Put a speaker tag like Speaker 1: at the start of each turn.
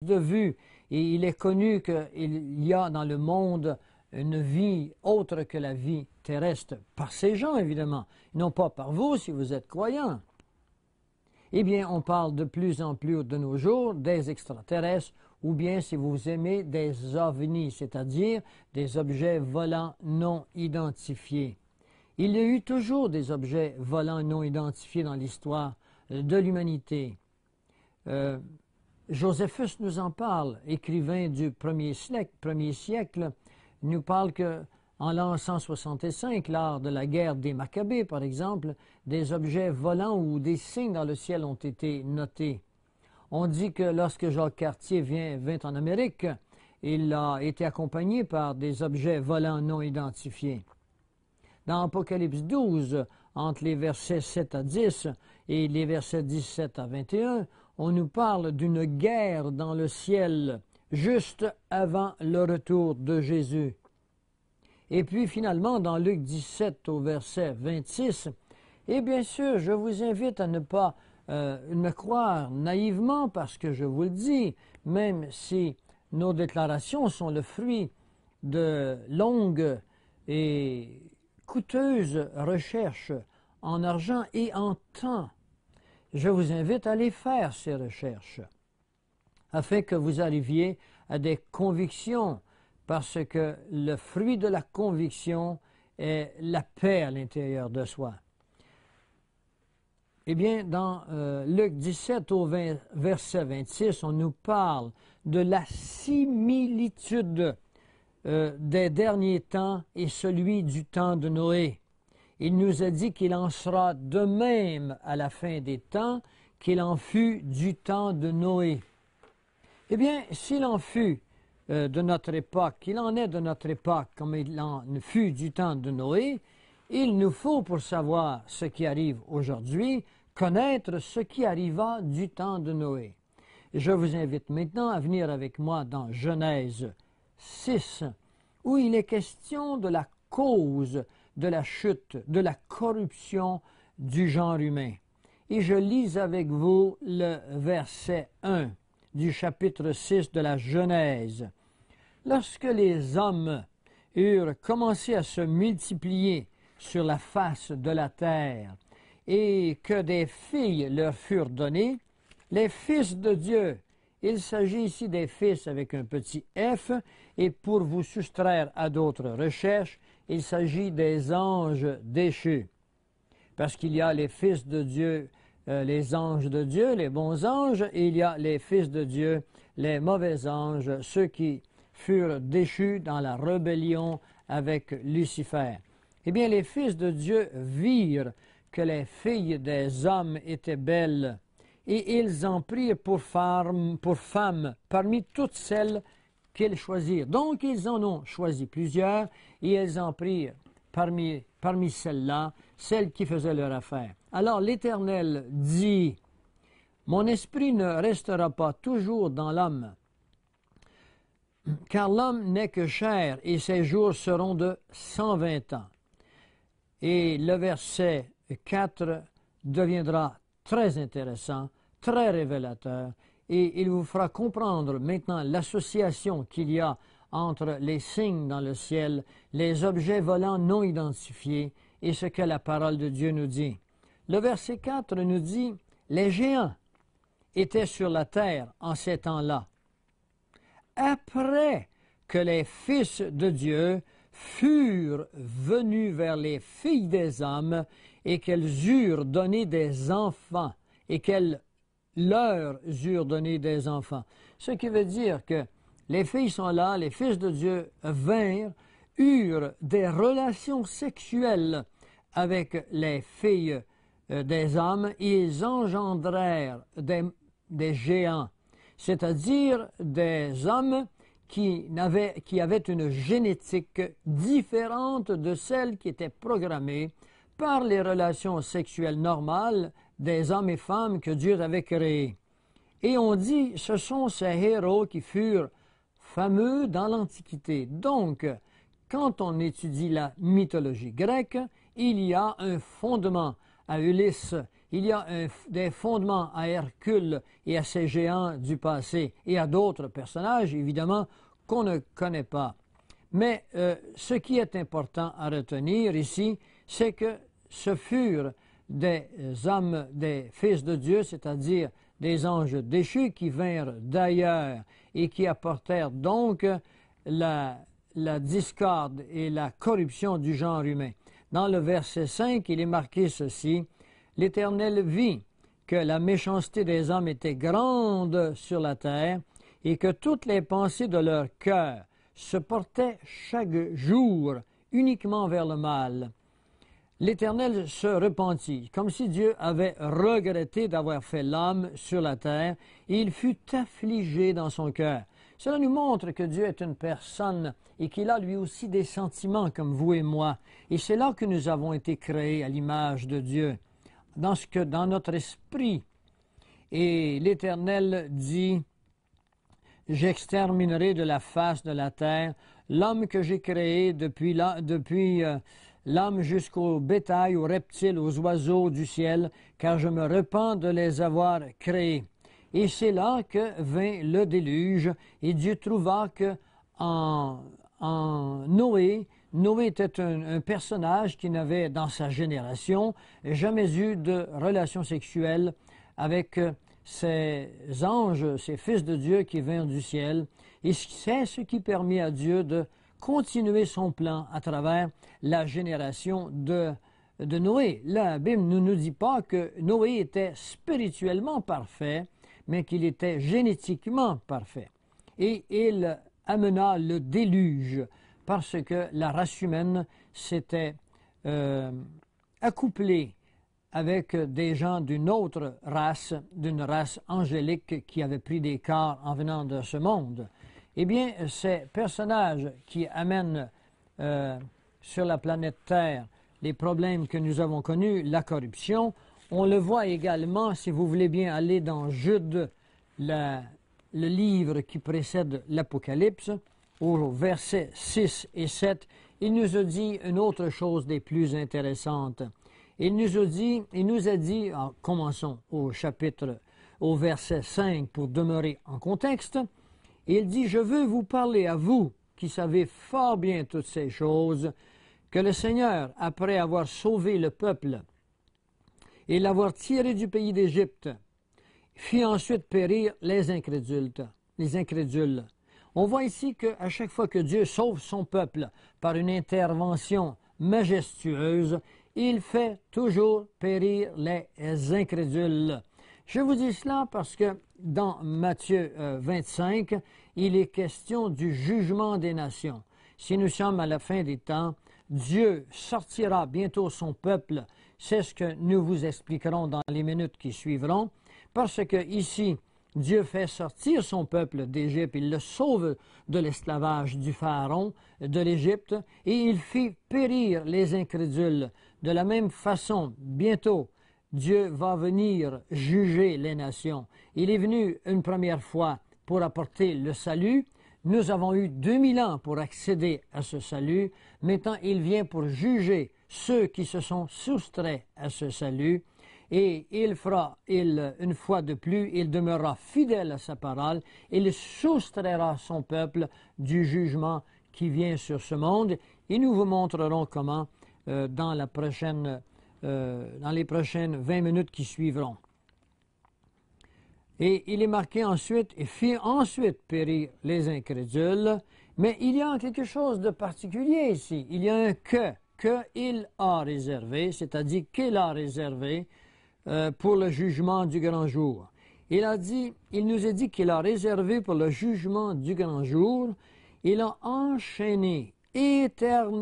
Speaker 1: de vue. Et il est connu qu'il y a dans le monde une vie autre que la vie terrestre, par ces gens évidemment, non pas par vous si vous êtes croyants. Eh bien, on parle de plus en plus de nos jours des extraterrestres, ou bien, si vous aimez, des ovnis, c'est-à-dire des objets volants non identifiés. Il y a eu toujours des objets volants non identifiés dans l'histoire de l'humanité. Josephus nous en parle, écrivain du premier siècle, nous parle que en l'an 165, lors de la guerre des Maccabées, par exemple, des objets volants ou des signes dans le ciel ont été notés. On dit que lorsque Jacques Cartier vint en Amérique, il a été accompagné par des objets volants non identifiés. Dans Apocalypse 12, entre les versets 7 à 10 et les versets 17 à 21, on nous parle d'une guerre dans le ciel juste avant le retour de Jésus. Et puis finalement, dans Luc 17 au verset 26, et bien sûr, je vous invite à ne pas me croire naïvement parce que je vous le dis, même si nos déclarations sont le fruit de longues et coûteuses recherches en argent et en temps, je vous invite à aller faire ces recherches afin que vous arriviez à des convictions, parce que le fruit de la conviction est la paix à l'intérieur de soi. Eh bien, dans Luc 17 au verset 26, on nous parle de la similitude des derniers temps et celui du temps de Noé. Il nous a dit qu'il en sera de même à la fin des temps qu'il en fut du temps de Noé. Eh bien, s'il en fut de notre époque, qu'il en est de notre époque comme il en fut du temps de Noé, il nous faut, pour savoir ce qui arrive aujourd'hui, connaître ce qui arriva du temps de Noé. Je vous invite maintenant à venir avec moi dans Genèse 6, où il est question de la cause de la chute, de la corruption du genre humain. Et je lis avec vous le verset 1 du chapitre 6 de la Genèse. Lorsque les hommes eurent commencé à se multiplier sur la face de la terre, et que des filles leur furent données, les fils de Dieu, il s'agit ici des fils avec un petit f, et pour vous soustraire à d'autres recherches, il s'agit des anges déchus. Parce qu'il y a les fils de Dieu, les anges de Dieu, les bons anges, et il y a les fils de Dieu, les mauvais anges, ceux qui furent déchus dans la rébellion avec Lucifer. Eh bien, les fils de Dieu virent que les filles des hommes étaient belles, et ils en prirent pour femmes parmi toutes celles qu'ils choisirent. Donc, ils en ont choisi plusieurs, et ils en prirent parmi celles-là, celles qui faisaient leur affaire. Alors, l'Éternel dit, « Mon esprit ne restera pas toujours dans l'homme, car l'homme n'est que chair, et ses jours seront de 120 ans. » Et le verset 4 deviendra très intéressant, très révélateur, et il vous fera comprendre maintenant l'association qu'il y a entre les signes dans le ciel, les objets volants non identifiés et ce que la parole de Dieu nous dit. Le verset 4 nous dit « Les géants étaient sur la terre en ces temps-là. Après que les fils de Dieu furent venus vers les filles des hommes et qu'elles eurent donné des enfants et qu'elles leur eurent donné des enfants. » Ce qui veut dire que les filles sont là, les fils de Dieu vinrent, eurent des relations sexuelles avec les filles des hommes et ils engendrèrent des géants, c'est-à-dire des hommes qui avaient une génétique différente de celle qui était programmée par les relations sexuelles normales des hommes et femmes que Dieu avait créés. Et on dit, ce sont ces héros qui furent fameux dans l'Antiquité. Donc, quand on étudie la mythologie grecque, il y a un fondement à Ulysse il y a des fondements à Hercule et à ces géants du passé et à d'autres personnages, évidemment, qu'on ne connaît pas. Mais ce qui est important à retenir ici, c'est que ce furent des âmes des fils de Dieu, c'est-à-dire des anges déchus qui vinrent d'ailleurs et qui apportèrent donc la discorde et la corruption du genre humain. Dans le verset 5, il est marqué ceci: « L'Éternel vit que la méchanceté des hommes était grande sur la terre et que toutes les pensées de leur cœur se portaient chaque jour uniquement vers le mal. » L'Éternel se repentit, comme si Dieu avait regretté d'avoir fait l'homme sur la terre, et il fut affligé dans son cœur. Cela nous montre que Dieu est une personne et qu'il a lui aussi des sentiments comme vous et moi. Et c'est là que nous avons été créés à l'image de Dieu, dans notre esprit. Et l'Éternel dit: « J'exterminerai de la face de la terre l'homme que j'ai créé depuis l'homme jusqu'au bétail, aux reptiles, aux oiseaux du ciel, car je me repens de les avoir créés. » Et c'est là que vint le déluge, et Dieu trouva que en Noé était un personnage qui n'avait dans sa génération jamais eu de relation sexuelle avec ces anges, ces fils de Dieu qui vinrent du ciel. Et c'est ce qui permit à Dieu de continuer son plan à travers la génération de Noé. La Bible ne nous dit pas que Noé était spirituellement parfait, mais qu'il était génétiquement parfait. Et il amena le déluge parce que la race humaine s'était accouplée avec des gens d'une autre race, d'une race angélique qui avait pris des corps en venant de ce monde. Eh bien, ces personnages qui amènent sur la planète Terre les problèmes que nous avons connus, la corruption, on le voit également, si vous voulez bien aller dans Jude, le livre qui précède l'Apocalypse, au verset 6 et 7, il nous a dit une autre chose des plus intéressantes. Il nous a dit, commençons au verset 5 pour demeurer en contexte, il dit: « Je veux vous parler à vous qui savez fort bien toutes ces choses, que le Seigneur, après avoir sauvé le peuple et l'avoir tiré du pays d'Égypte, fit ensuite périr les incrédules. » On voit ici qu'à chaque fois que Dieu sauve son peuple par une intervention majestueuse, il fait toujours périr les incrédules. Je vous dis cela parce que dans Matthieu 25, il est question du jugement des nations. Si nous sommes à la fin des temps, Dieu sortira bientôt son peuple. C'est ce que nous vous expliquerons dans les minutes qui suivront, parce que ici, Dieu fait sortir son peuple d'Égypte, il le sauve de l'esclavage du Pharaon de l'Égypte, et il fit périr les incrédules. De la même façon, bientôt, Dieu va venir juger les nations. Il est venu une première fois pour apporter le salut. Nous avons eu 2000 ans pour accéder à ce salut. Maintenant, il vient pour juger ceux qui se sont soustraits à ce salut. Et une fois de plus, il demeurera fidèle à sa parole. Il soustraira son peuple du jugement qui vient sur ce monde. Et nous vous montrerons comment dans les prochaines 20 minutes qui suivront. Et il est marqué ensuite, et fit ensuite périr les incrédules, mais il y a quelque chose de particulier ici. Il y a un que il a réservé, c'est-à-dire qu'il a réservé pour le jugement du grand jour. Il nous a dit qu'il a réservé pour le jugement du grand jour, il a enchaîné éternellement